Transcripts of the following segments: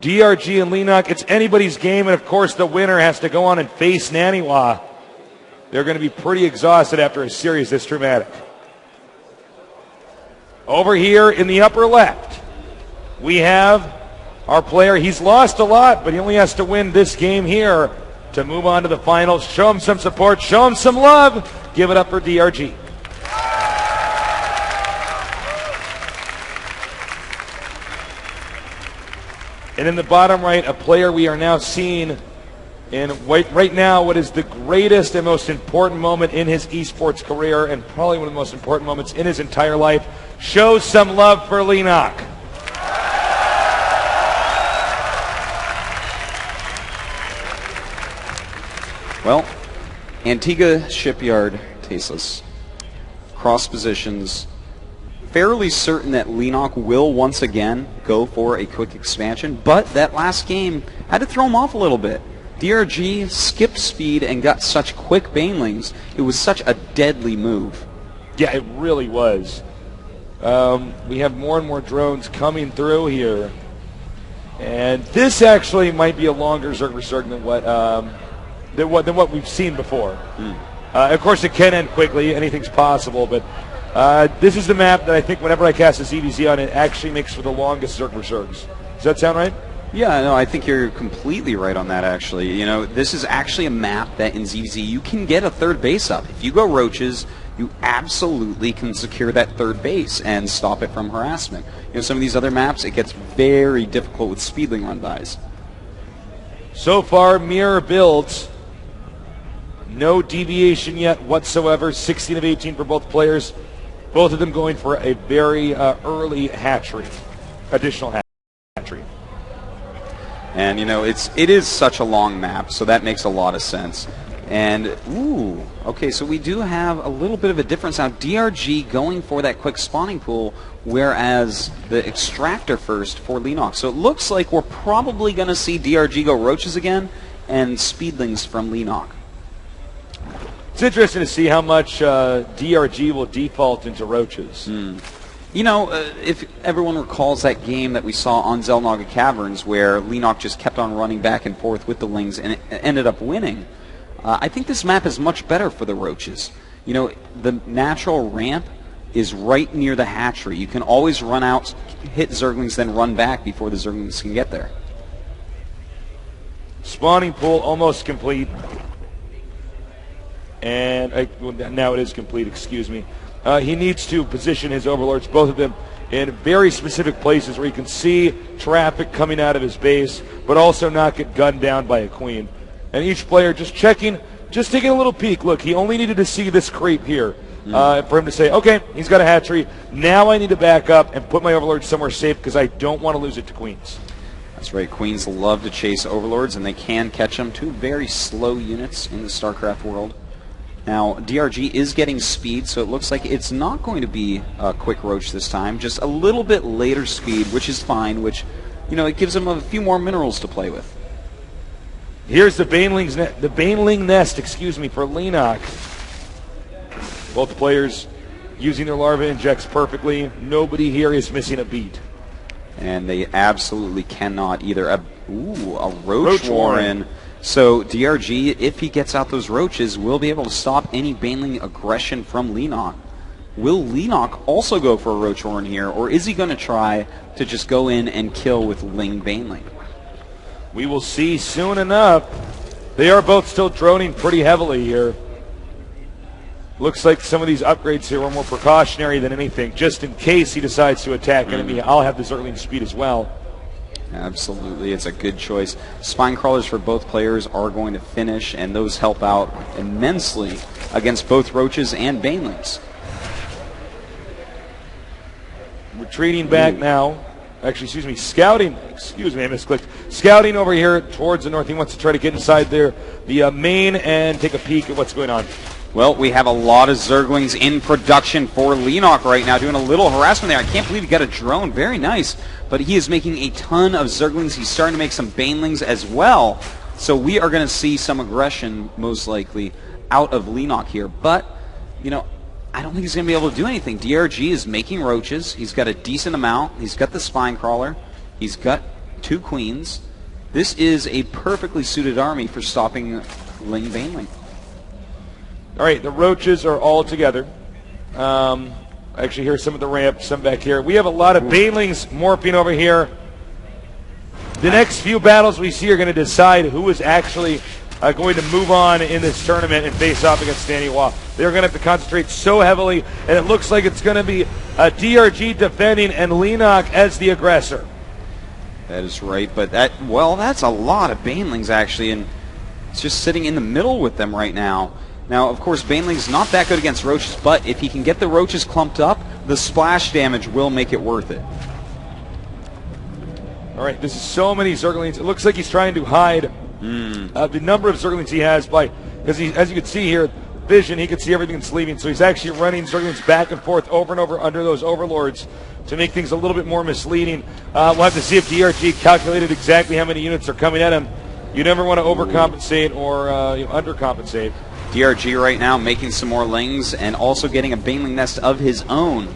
DRG and Leenock, it's anybody's game, and of course the winner has to go on and face Naniwa. They're going to be pretty exhausted after a series this dramatic. Over here in the upper left, we have our player. He's lost a lot, but he only has to win this game here to move on to the finals. Show him some support, show him some love. Give it up for DRG. And in the bottom right, a player we are now seeing in right now what is the greatest and most important moment in his esports career, and probably one of the most important moments in his entire life. Show some love for Leenock. Well, Antigua Shipyard tasteless. Cross positions. Fairly certain that Leenock will once again go for a quick expansion, but that last game had to throw him off a little bit. DRG skipped speed and got such quick banelings. It was such a deadly move. Yeah, it really was. We have more and more drones coming through here. And this actually might be a longer Zerg than what we've seen before. Of course, it can end quickly. Anything's possible, but this is the map that I think whenever I cast a ZVZ on it actually makes for the longest Zerg for Zergs. Does that sound right? Yeah, no, I think you're completely right on that, actually. You know, this is actually a map that in ZVZ you can get a third base up. If you go roaches, you absolutely can secure that third base and stop it from harassment. You know, some of these other maps, it gets very difficult with speedling run-bys. So far, mirror builds. No deviation yet whatsoever. 16 of 18 for both players. Both of them going for a very early hatchery. Additional hatchery. And, you know, it is such a long map, so that makes a lot of sense. And, ooh, okay, so we do have a little bit of a difference now. DRG going for that quick spawning pool, whereas the extractor first for Leenock. So it looks like we're probably going to see DRG go roaches again and speedlings from Leenock. It's interesting to see how much DRG will default into roaches. You know, if everyone recalls that game that we saw on Zelnaga Caverns where Leenock just kept on running back and forth with the Lings and it ended up winning, I think this map is much better for the roaches. You know, the natural ramp is right near the hatchery. You can always run out, hit Zerglings, then run back before the Zerglings can get there. Spawning pool almost complete. And now it is complete, excuse me. He needs to position his overlords, both of them, in very specific places where you can see traffic coming out of his base, but also not get gunned down by a queen. And each player just checking, just taking a little peek. Look, he only needed to see this creep here for him to say, okay, he's got a hatchery. Now I need to back up and put my overlord somewhere safe because I don't want to lose it to queens. That's right. Queens love to chase overlords, and they can catch them. Two very slow units in the StarCraft world. Now, DRG is getting speed, so it looks like it's not going to be a quick roach this time. Just a little bit later speed, which is fine, which, you know, it gives them a few more minerals to play with. Here's the baneling nest, excuse me, for Leenock. Both players using their larva injects perfectly. Nobody here is missing a beat. And they absolutely cannot either. A roach warren. So DRG, if he gets out those roaches, will be able to stop any baneling aggression from Leenock. Will Leenock also go for a roach warren here, or is he going to try to just go in and kill with Ling baneling? We will see soon enough. They are both still droning pretty heavily here. Looks like some of these upgrades here were more precautionary than anything. Just in case he decides to attack enemy, I'll have the Zergling speed as well. Absolutely, it's a good choice. Spine crawlers for both players are going to finish, and those help out immensely against both roaches and banelings. Retreating back now. Actually, excuse me, scouting. Excuse me, I misclicked. Scouting over here towards the north. He wants to try to get inside there, the main, and take a peek at what's going on. Well, we have a lot of Zerglings in production for Leenock right now, doing a little harassment there. I can't believe he got a drone. Very nice. But he is making a ton of Zerglings. He's starting to make some banelings as well. So we are going to see some aggression, most likely, out of Leenock here. But, you know, I don't think he's going to be able to do anything. DRG is making roaches. He's got a decent amount. He's got the spine crawler. He's got 2 queens. This is a perfectly suited army for stopping Ling Baneling. All right, the roaches are all together. Actually, here's some of the ramp, some back here. We have a lot of Banelings morphing over here. The next few battles we see are going to decide who is actually going to move on in this tournament and face off against Danny Wah. They're going to have to concentrate so heavily, and it looks like it's going to be DRG defending and Leenock as the aggressor. That is right, but that's a lot of Banelings actually, and it's just sitting in the middle with them right now. Now, of course, Baneling's not that good against roaches, but if he can get the roaches clumped up, the splash damage will make it worth it. All right, this is so many Zerglings. It looks like he's trying to hide the number of Zerglings he has because as you can see here, vision, he can see everything that's leaving. So he's actually running Zerglings back and forth over and over under those overlords to make things a little bit more misleading. We'll have to see if DRG calculated exactly how many units are coming at him. You never want to overcompensate or undercompensate. DRG right now making some more Lings and also getting a Baneling nest of his own.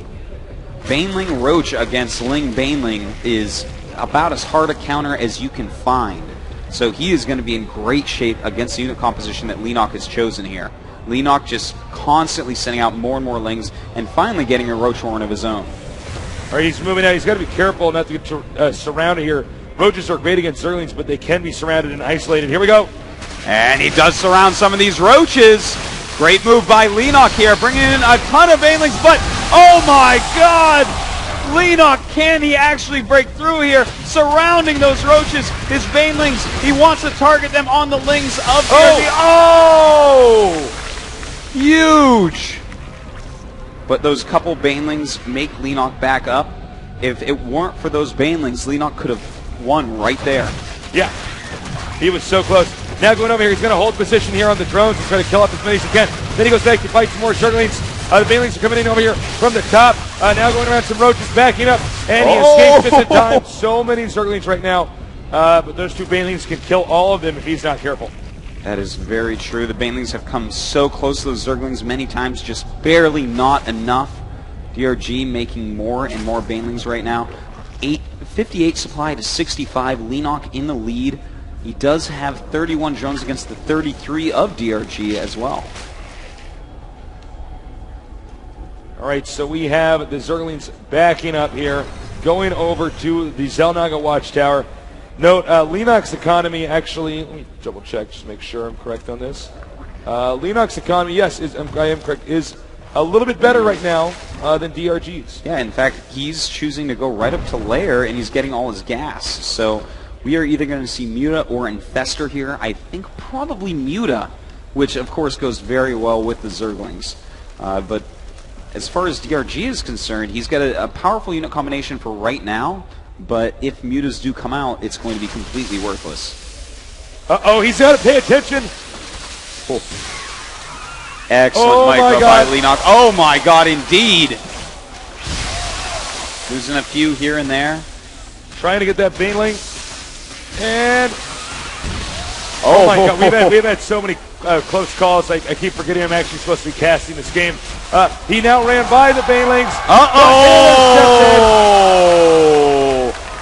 Baneling Roach against Ling Baneling is about as hard a counter as you can find. So he is going to be in great shape against the unit composition that Leenock has chosen here. Leenock just constantly sending out more and more Lings and finally getting a Roach Horn of his own. All right, he's moving out. He's got to be careful not to get surrounded here. Roaches are great against Zerglings, but they can be surrounded and isolated. Here we go. And he does surround some of these roaches. Great move by Leenock here, bringing in a ton of Banelings, but oh my god! Leenock, can he actually break through here? Surrounding those roaches, his Banelings, he wants to target them on the Lings of DRG. Oh! Huge! But those couple Banelings make Leenock back up. If it weren't for those Banelings, Leenock could have won right there. Yeah, he was so close. Now going over here, he's going to hold position here on the drones and try to kill off as many as he can. Then he goes back to fight some more Zerglings. The Banelings are coming in over here from the top. Now going around some roaches, backing up, and he escapes just in time. So many Zerglings right now, but those 2 Banelings can kill all of them if he's not careful. That is very true. The Banelings have come so close to those Zerglings many times, just barely not enough. DRG making more and more Banelings right now. 58 supply to 65. Leenock in the lead. He does have 31 drones against the 33 of DRG as well. All right, so we have the Zerglings backing up here, going over to the Xel'Naga Watchtower. Note, Leenock's economy actually, let me double check, just make sure I'm correct on this. Leenock's economy, yes, I am correct, is a little bit better right now than DRG's. Yeah, in fact, he's choosing to go right up to Lair, and he's getting all his gas. So we are either going to see Muta or Infestor here. I think probably Muta, which of course goes very well with the Zerglings. But as far as DRG is concerned, he's got a powerful unit combination for right now, but if Mutas do come out, it's going to be completely worthless. Uh-oh, he's got to pay attention. Oh. Excellent micro by Leenock. Oh my god, indeed. Losing a few here and there. Trying to get that Baneling. And oh my god, we've had so many close calls. I keep forgetting I'm actually supposed to be casting this game. He now ran by the Banelings.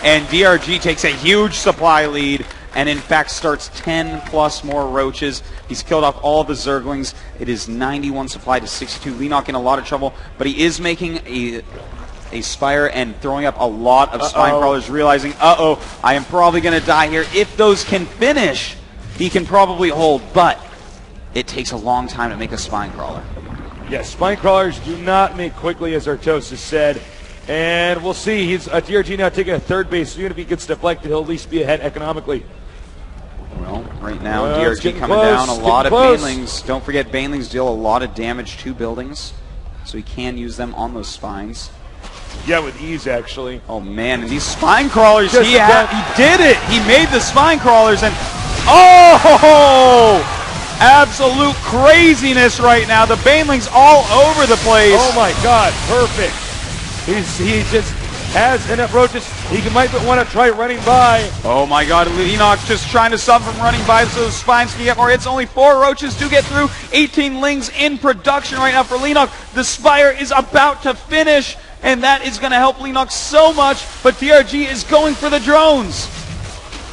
And DRG takes a huge supply lead and in fact starts 10 plus more roaches. He's killed off all the Zerglings. It is 91 supply to 62. Leenock in a lot of trouble, but he is making a Spire and throwing up a lot of Spine Crawlers, realizing, I am probably going to die here. If those can finish, he can probably hold, but it takes a long time to make a Spine Crawler. Yes, Spine Crawlers do not make quickly, as Artosis said. And we'll see. He's DRG now taking a third base. So even if he gets deflected, he'll at least be ahead economically. Well, right now, DRG coming down. A lot of Banelings. Don't forget, Banelings deal a lot of damage to buildings, so he can use them on those spines. Yeah, with ease, actually. Oh, man, and these Spine Crawlers, he did it! He made the Spine Crawlers, and absolute craziness right now. The Banelings all over the place. Oh, my God, perfect. He just has enough roaches. He might want to try running by. Oh my god, Leenock just trying to stop from running by so those spines can get more hits. Only 4 roaches to get through. 18 Lings in production right now for Leenock. The Spire is about to finish, and that is going to help Leenock so much, but DRG is going for the drones.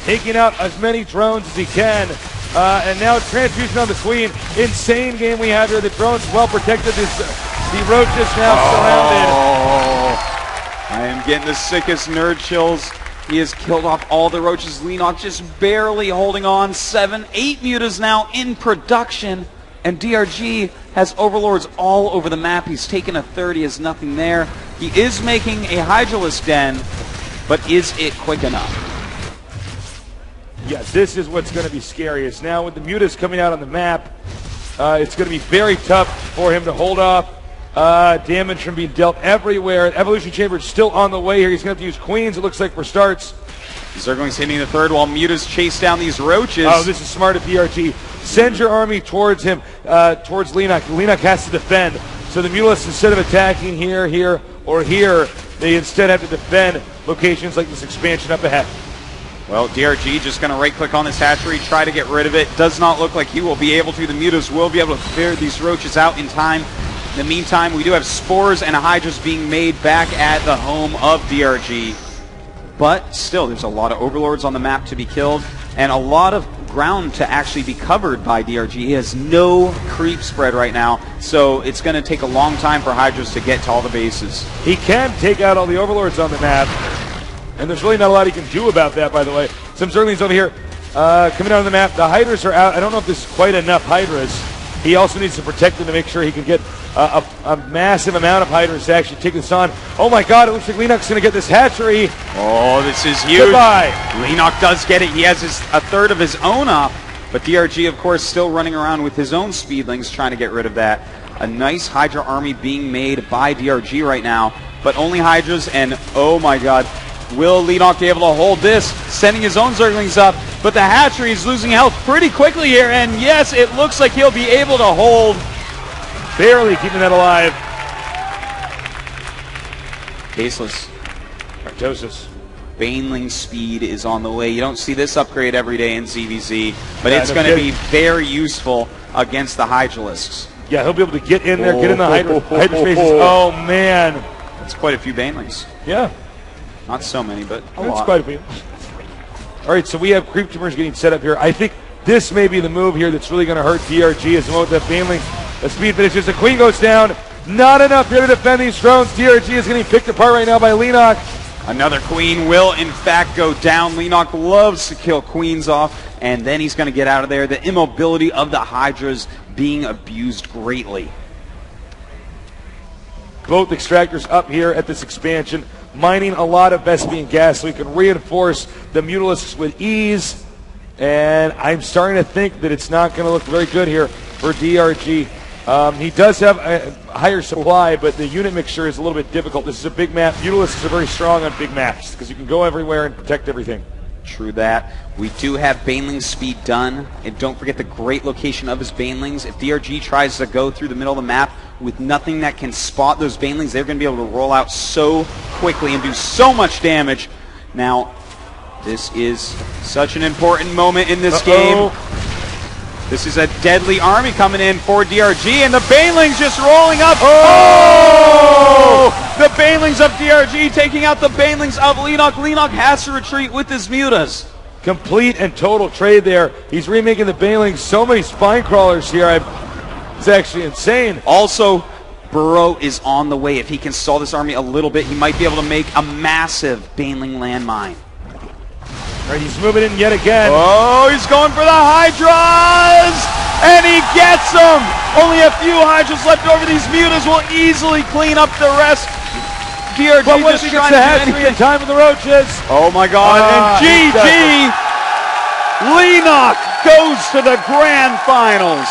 taking out as many drones as he can. And now transfusion on the Queen. Insane game we have here. The drone's well protected. The Roaches now surrounded. I am getting the sickest nerd chills. He has killed off all the Roaches. Leenock just barely holding on. 8 mutas now in production. And DRG has Overlords all over the map. He's taken a 30 as nothing there. He is making a Hydralisk den, but is it quick enough? Yeah, this is what's going to be scariest. Now with the mutas coming out on the map, it's going to be very tough for him to hold off. Damage from being dealt everywhere. Evolution Chamber is still on the way here. He's going to have to use Queens, it looks like, for starts. Zergling's hitting the third while mutas chase down these Roaches. Oh, this is smart of DRG. Send your army towards him, towards Leenock. Leenock has to defend. So the Mutalisks, instead of attacking here, here, or here, they instead have to defend locations like this expansion up ahead. Well, DRG just going to right-click on this hatchery, try to get rid of it. Does not look like he will be able to. The mutas will be able to clear these Roaches out in time. In the meantime, we do have spores and hydras being made back at the home of DRG. But still, there's a lot of Overlords on the map to be killed, and a lot of ground to actually be covered by DRG. He has no creep spread right now, so it's going to take a long time for hydras to get to all the bases. He can take out all the Overlords on the map, and there's really not a lot he can do about that, by the way. Some Zerglings over here coming out on the map. The Hydras are out. I don't know if this is quite enough Hydras. He also needs to protect them to make sure he can get a massive amount of Hydras to actually take this on. Oh my god, it looks like Leenock's going to get this hatchery. Oh, this is huge. Goodbye. Leenock does get it. He has a third of his own up, but DRG, of course, still running around with his own speedlings trying to get rid of that. A nice Hydra army being made by DRG right now, but only Hydras, and oh my god, will Leenock be able to hold this? Sending his own Zerglings up, but the hatchery is losing health pretty quickly here, and yes, it looks like he'll be able to hold. Barely keeping that alive. Caseless. Artosis. Baneling speed is on the way. You don't see this upgrade every day in ZVZ, but it's going to be very useful against the Hydralisks. Yeah, he'll be able to get in there, get in the Hydra spaces. Oh, man. That's quite a few Banelings. Yeah. Not so many, but a That's lot. quite a few. All right, so we have Creep Tumors getting set up here. I think this may be the move here that's really going to hurt DRG as well with the Baneling. The speed finishes. The Queen goes down. Not enough here to defend these drones. DRG is getting picked apart right now by Leenock. Another Queen will, in fact, go down. Leenock loves to kill Queens off, and then he's going to get out of there. The immobility of the Hydras being abused greatly. Both extractors up here at this expansion, mining a lot of Vespian gas so we can reinforce the Mutalisks with ease. And I'm starting to think that it's not going to look very good here for DRG. He does have a higher supply, but the unit mixture is a little bit difficult. This is a big map. Mutalisks are very strong on big maps because you can go everywhere and protect everything. True that. We do have Baneling speed done, and don't forget the great location of his Banelings. If DRG tries to go through the middle of the map with nothing that can spot those Banelings, they're going to be able to roll out so quickly and do so much damage. Now, this is such an important moment in this game. This is a deadly army coming in for DRG, and the Banelings just rolling up. Oh! The Banelings of DRG taking out the Banelings of Leenock. Leenock has to retreat with his mutas. Complete and total trade there. He's remaking the Banelings. So many spine crawlers here. It's actually insane. Also, Burrow is on the way. If he can stall this army a little bit, he might be able to make a massive Baneling landmine. All right, he's moving in yet again. Oh, he's going for the Hydras! And he gets them! Only a few Hydras left over. These mutas will easily clean up the rest. DRG but what just if he trying gets the to hatchery in time with the Roaches? Oh my god, and GG! Leenock goes to the grand finals.